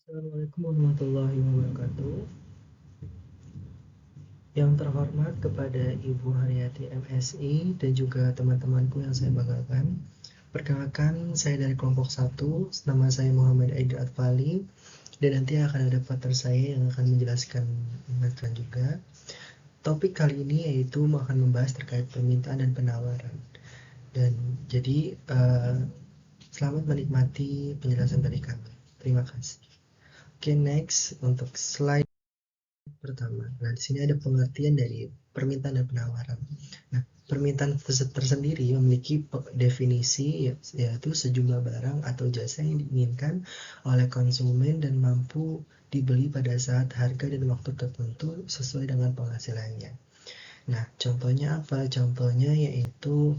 Assalamualaikum warahmatullahi wabarakatuh. Yang terhormat kepada Ibu Haryati MSI dan juga teman-temanku yang saya banggakan. Perkenalkan, saya dari kelompok 1, nama saya Muhammad Aidil Atfali, dan nanti akan ada partner saya yang akan menjelaskan juga. Topik kali ini yaitu akan membahas terkait permintaan dan penawaran. Dan jadi, selamat menikmati penjelasan dari kami. Terima kasih. Oke, next untuk slide pertama. Nah, di sini ada pengertian dari permintaan dan penawaran. Nah, permintaan tersendiri memiliki definisi yaitu sejumlah barang atau jasa yang diinginkan oleh konsumen dan mampu dibeli pada saat harga dan waktu tertentu sesuai dengan penghasilannya. Nah, contohnya apa? Contohnya yaitu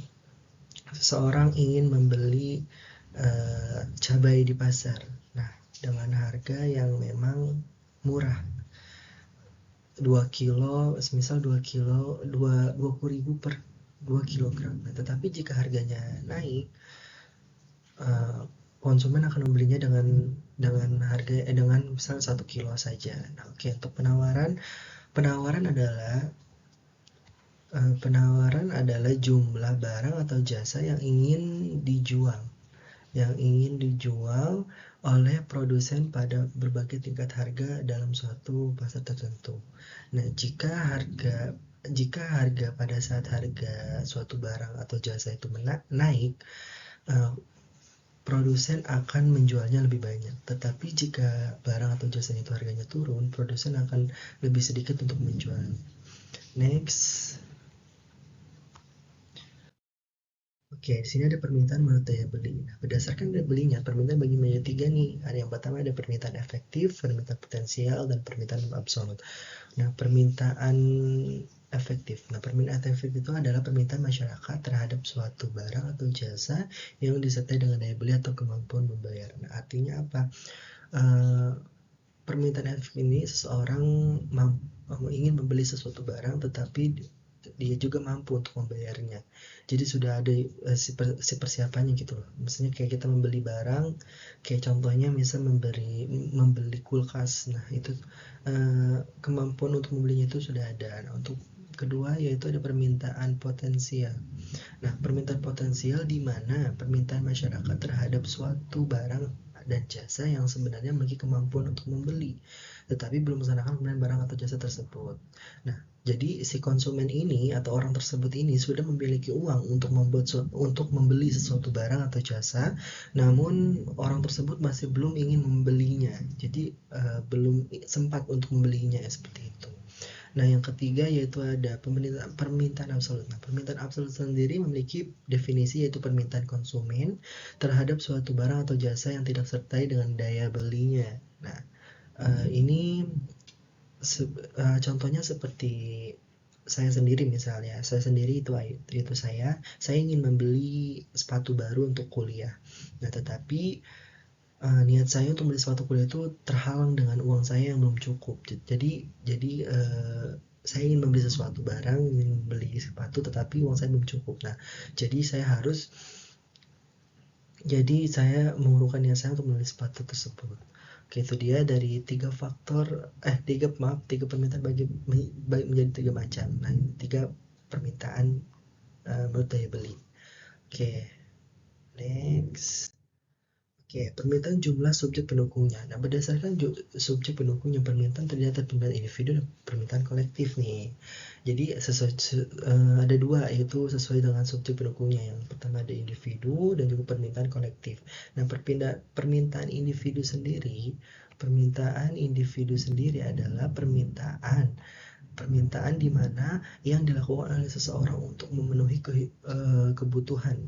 seseorang ingin membeli cabai di pasar. Nah, dengan harga yang memang murah, 2 kilo, semisal 2 kilo, 20.000 per 2 kilogram. Nah, tetapi jika harganya naik, konsumen akan membelinya dengan harga dengan misal 1 kilo saja. Nah, oke, untuk penawaran adalah jumlah barang atau jasa yang ingin dijual oleh produsen pada berbagai tingkat harga dalam suatu pasar tertentu. Nah, jika harga pada saat harga suatu barang atau jasa itu naik, eh, produsen akan menjualnya lebih banyak. Tetapi jika barang atau jasa itu harganya turun, produsen akan lebih sedikit untuk menjual. Next. Oke, sini ada permintaan menurut daya beli. Nah, berdasarkan daya belinya, permintaan bagi menjadi tiga nih. Ada yang pertama ada permintaan efektif, permintaan potensial, dan permintaan absolut. Nah, permintaan efektif. Nah, permintaan efektif itu adalah permintaan masyarakat terhadap suatu barang atau jasa yang disertai dengan daya beli atau kemampuan membayar. Nah, artinya apa? Eh, Permintaan efektif ini seseorang ingin membeli sesuatu barang tetapi dia juga mampu untuk membayarnya. Jadi sudah ada si persiapannya gitu loh. Misalnya kayak kita membeli barang, kayak contohnya misal membeli kulkas. Nah, itu kemampuan untuk membelinya itu sudah ada. Nah, untuk kedua yaitu ada permintaan potensial. Nah, permintaan potensial di mana permintaan masyarakat terhadap suatu barang dan jasa yang sebenarnya memiliki kemampuan untuk membeli, tetapi belum menggunakan pembelian barang atau jasa tersebut. Nah, jadi si konsumen ini atau orang tersebut ini sudah memiliki uang untuk membeli sesuatu barang atau jasa, namun orang tersebut masih belum ingin membelinya. Jadi belum sempat untuk membelinya seperti itu. Nah, yang ketiga yaitu ada permintaan absolut. Nah, permintaan absolut sendiri memiliki definisi yaitu permintaan konsumen terhadap suatu barang atau jasa yang tidak sertai dengan daya belinya. Nah, ini contohnya seperti saya sendiri misalnya. Saya sendiri itu saya ingin membeli sepatu baru untuk kuliah. Nah, tetapi niat saya untuk beli sepatu kuliah itu terhalang dengan uang saya yang belum cukup. Jadi saya ingin membeli sesuatu barang, ingin beli sepatu, tetapi uang saya belum cukup. Nah, jadi saya harus, jadi saya mengurungkan niat saya untuk membeli sepatu tersebut. Oke, itu dia dari tiga permintaan menjadi tiga macam. Nah, ini tiga permintaan menurut daya beli. Oke, next. Oke, permintaan jumlah subjek pendukungnya. Nah, berdasarkan subjek pendukung yang permintaan terdiri atas permintaan individu dan permintaan kolektif nih. Jadi ada dua, yaitu sesuai dengan subjek pendukungnya. Yang pertama ada individu dan juga permintaan kolektif. Nah, permintaan individu sendiri adalah permintaan di mana yang dilakukan oleh seseorang untuk memenuhi kebutuhan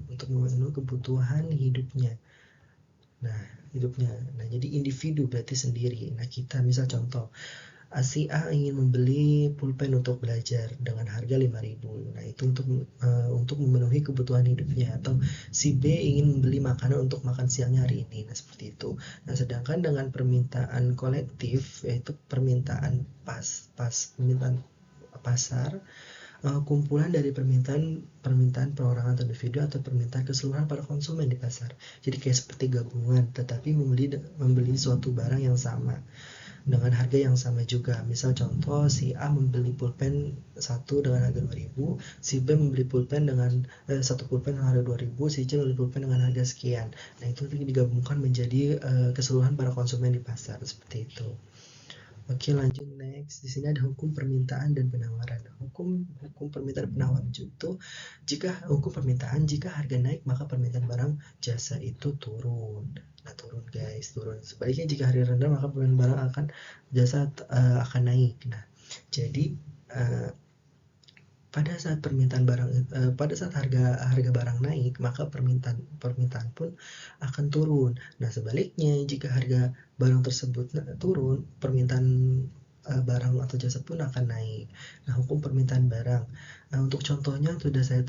hidupnya. Nah, hidupnya. Nah, jadi individu berarti sendiri. Nah, kita misal contoh, si A ingin membeli pulpen untuk belajar dengan harga 5.000. Nah, itu untuk memenuhi kebutuhan hidupnya, atau si B ingin membeli makanan untuk makan siangnya hari ini. Nah, seperti itu. Nah, sedangkan dengan permintaan kolektif yaitu permintaan permintaan pasar kumpulan dari permintaan perorangan atau individu atau permintaan keseluruhan para konsumen di pasar. Jadi kayak seperti gabungan, tetapi membeli suatu barang yang sama dengan harga yang sama juga. Misal contoh, si A membeli pulpen satu dengan harga 2.000, si B membeli pulpen dengan satu pulpen dengan harga 2.000, si C membeli pulpen dengan harga sekian. Nah, itu digabungkan menjadi keseluruhan para konsumen di pasar seperti itu. Oke, lanjut next. Di sini ada hukum permintaan dan penawaran. Hukum permintaan dan penawaran itu jika harga naik maka permintaan barang jasa itu turun. Nah, turun guys, turun. Sebaliknya jika harga rendah maka permintaan barang akan naik. Nah, jadi pada saat harga barang naik maka permintaan pun akan turun. Nah, sebaliknya jika harga barang tersebut turun, permintaan barang atau jasa pun akan naik. Nah, hukum permintaan barang. Nah, untuk contohnya sudah saya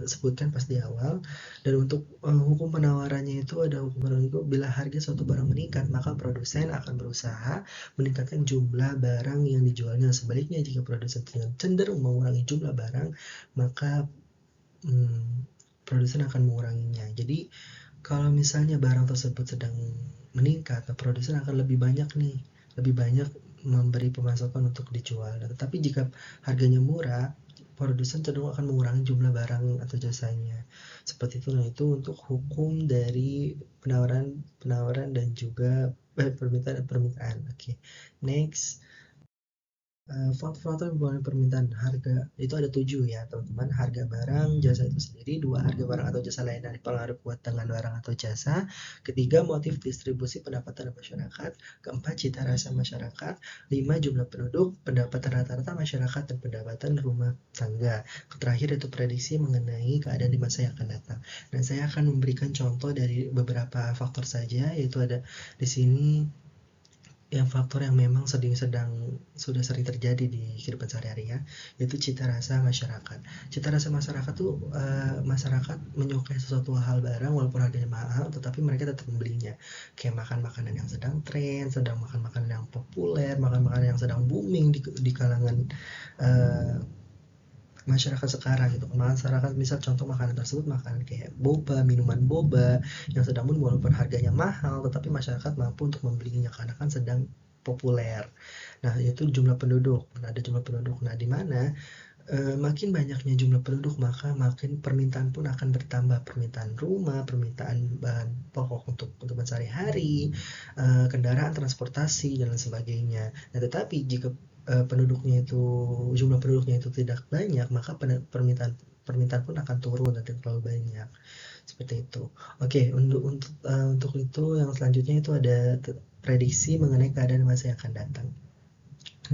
sebutkan pas di awal. Dan untuk hukum penawarannya itu ada hukum penawaran itu bila harga suatu barang meningkat maka produsen akan berusaha meningkatkan jumlah barang yang dijualnya. Sebaliknya jika produsen cenderung mengurangi jumlah barang maka produsen akan menguranginya. Jadi kalau misalnya barang tersebut sedang meningkat, produsen akan lebih banyak memberi pemasukan untuk dijual. Tetapi jika harganya murah, produsen cenderung akan mengurangi jumlah barang atau jasanya. Seperti itu. Nah, itu untuk hukum dari penawaran dan juga permintaan. Oke. Next. Faktor-faktor yang mempengaruhi permintaan harga itu ada 7 ya teman-teman. Harga barang, jasa itu sendiri. 2, harga barang atau jasa lain yang pengaruh kuat dengan barang atau jasa. Ketiga, motif distribusi pendapatan masyarakat. Keempat, cita rasa masyarakat. 5, jumlah penduduk, pendapatan rata-rata masyarakat, dan pendapatan rumah tangga. Terakhir itu prediksi mengenai keadaan di masa yang akan datang. Dan saya akan memberikan contoh dari beberapa faktor saja, yaitu ada di sini yang faktor yang memang sudah sering terjadi di kehidupan sehari-hari ya, yaitu cita rasa masyarakat. Cita rasa masyarakat tuh masyarakat menyukai sesuatu hal barang walaupun harganya mahal, tetapi mereka tetap membelinya. Kayak makan makanan yang sedang tren, sedang makan makanan yang populer, makan makanan yang sedang booming di kalangan masyarakat sekarang gitu. Masyarakat misal contoh makanan tersebut makanan kayak boba, minuman boba yang sedang booming walaupun harganya mahal, tetapi masyarakat mampu untuk membelinya karena kan sedang populer. Nah, yaitu jumlah penduduk. Nah, ada jumlah penduduk. Nah, di mana makin banyaknya jumlah penduduk maka makin permintaan pun akan bertambah. Permintaan rumah, permintaan bahan pokok untuk sehari-hari, kendaraan transportasi dan lain sebagainya. Nah, tetapi jika jumlah penduduknya itu tidak banyak maka permintaan pun akan turun dan terlalu banyak. Seperti itu. Oke, untuk itu yang selanjutnya itu ada prediksi mengenai keadaan masa yang akan datang.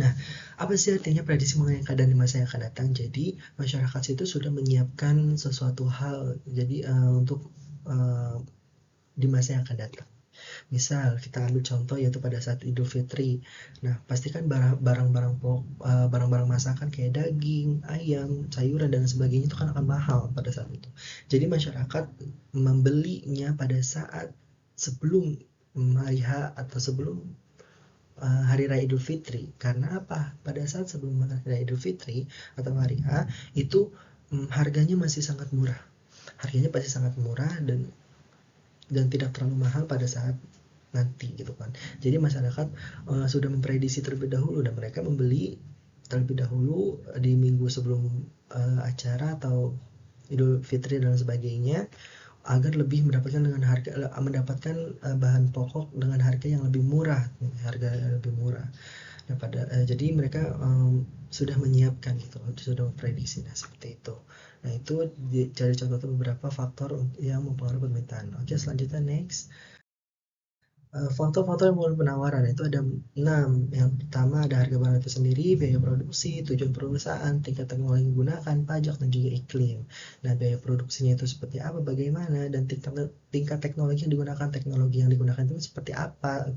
Nah, apa sih artinya prediksi mengenai keadaan di masa yang akan datang? Jadi, masyarakat itu sudah menyiapkan sesuatu hal untuk di masa yang akan datang. Misal kita ambil contoh yaitu pada saat Idul Fitri. Nah, pastikan barang-barang masakan kayak daging, ayam, sayuran dan sebagainya itu kan akan mahal pada saat itu. Jadi masyarakat membelinya pada saat sebelum hari H atau sebelum hari raya Idul Fitri. Karena apa? Pada saat sebelum hari raya Idul Fitri atau hari H itu harganya masih sangat murah. Harganya pasti sangat murah dan tidak terlalu mahal pada saat nanti gitu kan. Jadi masyarakat sudah memprediksi terlebih dahulu dan mereka membeli terlebih dahulu di minggu sebelum acara atau Idul Fitri dan sebagainya agar lebih mendapatkan bahan pokok dengan harga yang lebih murah, jadi mereka sudah menyiapkan gitu, sudah memprediksi. Nah, seperti itu. Nah, itu jadi contoh beberapa faktor yang mempengaruhi permintaan. Oke, selanjutnya next. Faktor-faktor yang mempengaruhi penawaran itu ada 6. Yang pertama ada harga barang itu sendiri, biaya produksi, tujuan perusahaan, tingkat teknologi yang digunakan, pajak, dan juga iklim. Nah, biaya produksinya itu seperti apa, bagaimana, dan tingkat teknologi yang digunakan itu seperti apa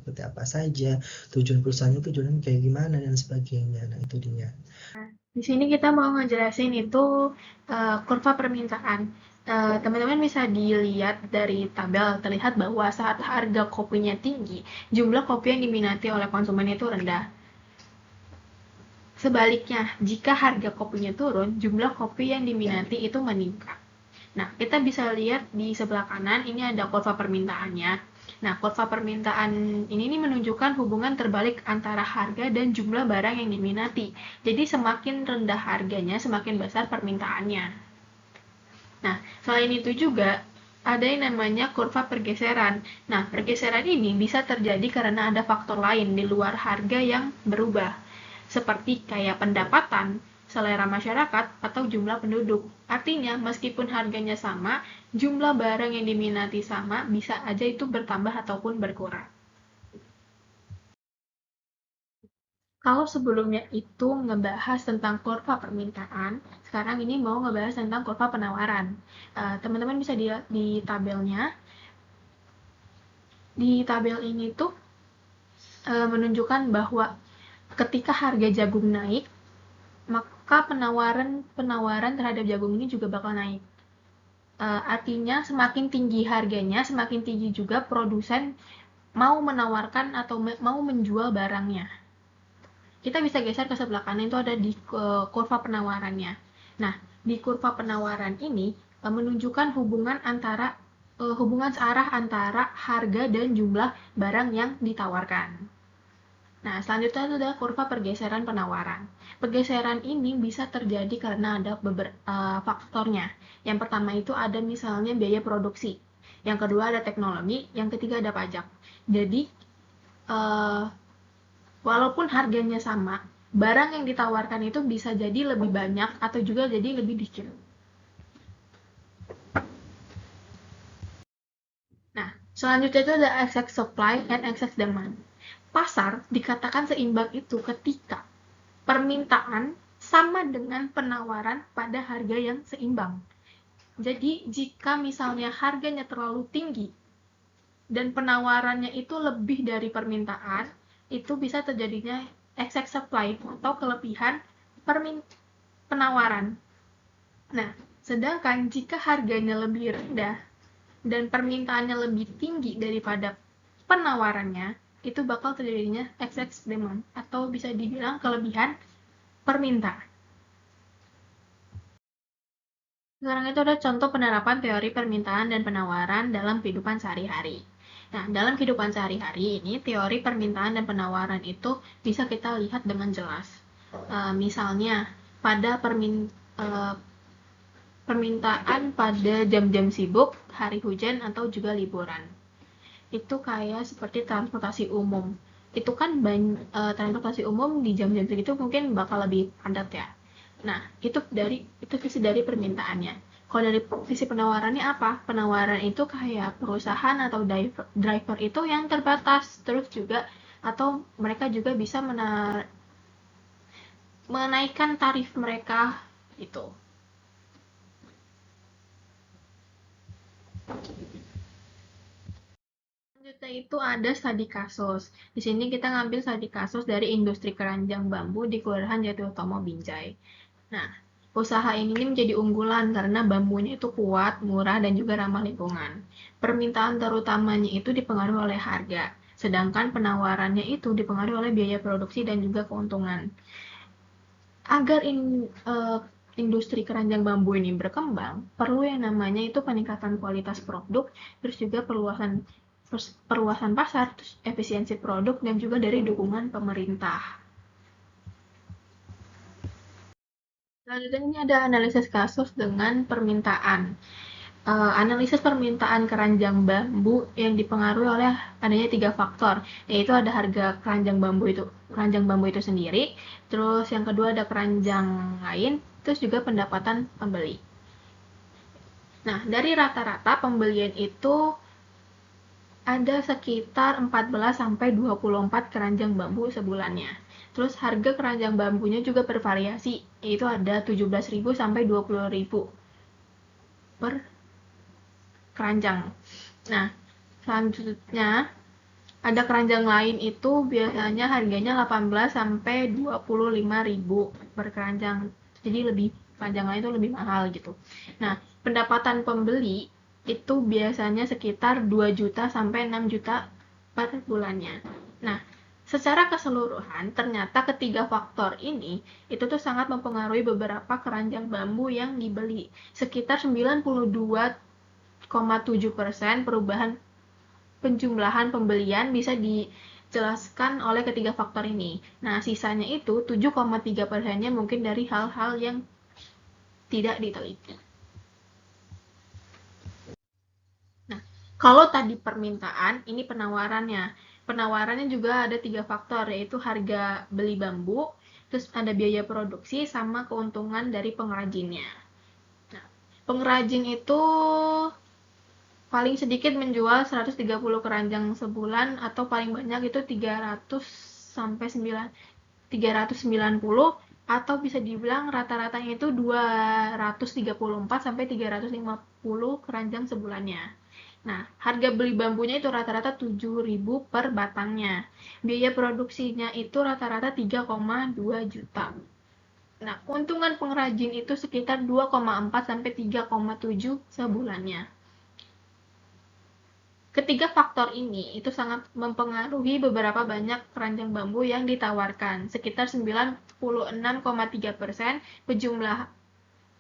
saja, tujuan perusahaannya tujuannya kayak gimana, dan sebagainya. Nah, itu dia. Di sini kita mau ngejelasin itu kurva permintaan. Teman-teman bisa dilihat dari tabel, terlihat bahwa saat harga kopinya tinggi, jumlah kopi yang diminati oleh konsumen itu rendah. Sebaliknya, jika harga kopinya turun, jumlah kopi yang diminati itu meningkat. Nah, kita bisa lihat di sebelah kanan, ini ada kurva permintaannya. Nah, kurva permintaan ini nih menunjukkan hubungan terbalik antara harga dan jumlah barang yang diminati. Jadi, semakin rendah harganya, semakin besar permintaannya. Nah, selain itu juga ada yang namanya kurva pergeseran. Nah, pergeseran ini bisa terjadi karena ada faktor lain di luar harga yang berubah, seperti kayak pendapatan, selera masyarakat, atau jumlah penduduk. Artinya, meskipun harganya sama, jumlah barang yang diminati sama, bisa aja itu bertambah ataupun berkurang. Kalau sebelumnya itu ngebahas tentang kurva permintaan, sekarang ini mau ngebahas tentang kurva penawaran. Teman-teman bisa dilihat di tabelnya. Di tabel ini tuh menunjukkan bahwa ketika harga jagung naik, maka penawaran terhadap jagung ini juga bakal naik. Artinya semakin tinggi harganya, semakin tinggi juga produsen mau menawarkan atau mau menjual barangnya. Kita bisa geser ke sebelah kanan, itu ada di kurva penawarannya. Nah, di kurva penawaran ini menunjukkan hubungan searah antara harga dan jumlah barang yang ditawarkan. Nah, selanjutnya itu adalah kurva pergeseran penawaran. Pergeseran ini bisa terjadi karena ada beberapa faktornya. Yang pertama itu ada misalnya biaya produksi. Yang kedua ada teknologi, yang ketiga ada pajak. Jadi, uh, walaupun harganya sama, barang yang ditawarkan itu bisa jadi lebih banyak atau juga jadi lebih dikit. Nah, selanjutnya itu ada excess supply and excess demand. Pasar dikatakan seimbang itu ketika permintaan sama dengan penawaran pada harga yang seimbang. Jadi, jika misalnya harganya terlalu tinggi dan penawarannya itu lebih dari permintaan, itu bisa terjadinya excess supply atau kelebihan penawaran. Nah, sedangkan jika harganya lebih rendah dan permintaannya lebih tinggi daripada penawarannya, itu bakal terjadinya excess demand atau bisa dibilang kelebihan permintaan. Sekarang itu ada contoh penerapan teori permintaan dan penawaran dalam kehidupan sehari-hari. Nah, dalam kehidupan sehari-hari ini, teori permintaan dan penawaran itu bisa kita lihat dengan jelas. Misalnya, pada permintaan pada jam-jam sibuk, hari hujan, atau juga liburan. Itu kayak seperti transportasi umum. Itu kan transportasi umum di jam-jam segitu mungkin bakal lebih padat ya. Nah, itu sisi dari permintaannya. Kalau dari sisi penawarannya apa? Penawaran itu kayak perusahaan atau driver itu yang terbatas. Terus juga atau mereka juga bisa menaikkan tarif mereka itu. Selanjutnya itu ada studi kasus. Di sini kita ngambil studi kasus dari industri keranjang bambu di Kelurahan Jatiutomo, Binjai. Nah, usaha ini menjadi unggulan karena bambunya itu kuat, murah, dan juga ramah lingkungan. Permintaan terutamanya itu dipengaruhi oleh harga, sedangkan penawarannya itu dipengaruhi oleh biaya produksi dan juga keuntungan. Agar industri keranjang bambu ini berkembang, perlu yang namanya itu peningkatan kualitas produk, terus juga perluasan pasar, terus efisiensi produk, dan juga dari dukungan pemerintah. Selanjutnya ini ada analisis kasus dengan permintaan. Analisis permintaan keranjang bambu yang dipengaruhi oleh adanya 3 faktor, yaitu ada harga keranjang bambu itu sendiri, terus yang kedua ada keranjang lain, terus juga pendapatan pembeli. Nah, dari rata-rata pembelian itu ada sekitar 14 sampai 24 keranjang bambu sebulannya. Terus harga keranjang bambunya juga bervariasi, yaitu ada 17.000 sampai 20.000 per keranjang. Nah, selanjutnya ada keranjang lain itu biasanya harganya 18 sampai 25.000 per keranjang. Jadi lebih keranjang lain itu lebih mahal gitu. Nah, pendapatan pembeli itu biasanya sekitar 2 juta sampai 6 juta per bulannya. Nah, Secara keseluruhan, ternyata ketiga faktor ini itu tuh sangat mempengaruhi beberapa keranjang bambu yang dibeli. Sekitar 92,7% perubahan penjumlahan pembelian bisa dijelaskan oleh ketiga faktor ini. Nah, sisanya itu 7,3%-nya mungkin dari hal-hal yang tidak diteliti. Nah, kalau tadi permintaan, ini penawarannya. Penawarannya juga ada 3 faktor, yaitu harga beli bambu, terus ada biaya produksi, sama keuntungan dari pengrajinnya. Nah, pengrajin itu paling sedikit menjual 130 keranjang sebulan atau paling banyak itu 300 sampai 390 atau bisa dibilang rata-ratanya itu 234 sampai 350 keranjang sebulannya. Nah, harga beli bambunya itu rata-rata 7.000 per batangnya. Biaya produksinya itu rata-rata 3,2 juta. Nah, keuntungan pengrajin itu sekitar 2,4 sampai 3,7 sebulannya. Ketiga faktor ini itu sangat mempengaruhi beberapa banyak keranjang bambu yang ditawarkan, sekitar 96,3%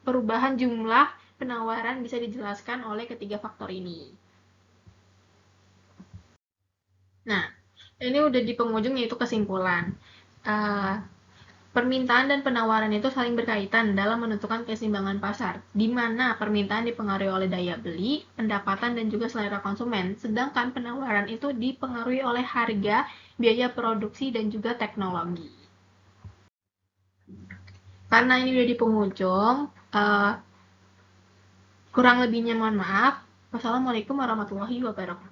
perubahan jumlah penawaran bisa dijelaskan oleh ketiga faktor ini. Nah, ini udah di penghujung yaitu kesimpulan. Permintaan dan penawaran itu saling berkaitan dalam menentukan keseimbangan pasar, di mana permintaan dipengaruhi oleh daya beli, pendapatan, dan juga selera konsumen, sedangkan penawaran itu dipengaruhi oleh harga, biaya produksi, dan juga teknologi. Karena ini udah di penghujung, kurang lebihnya mohon maaf. Wassalamualaikum warahmatullahi wabarakatuh.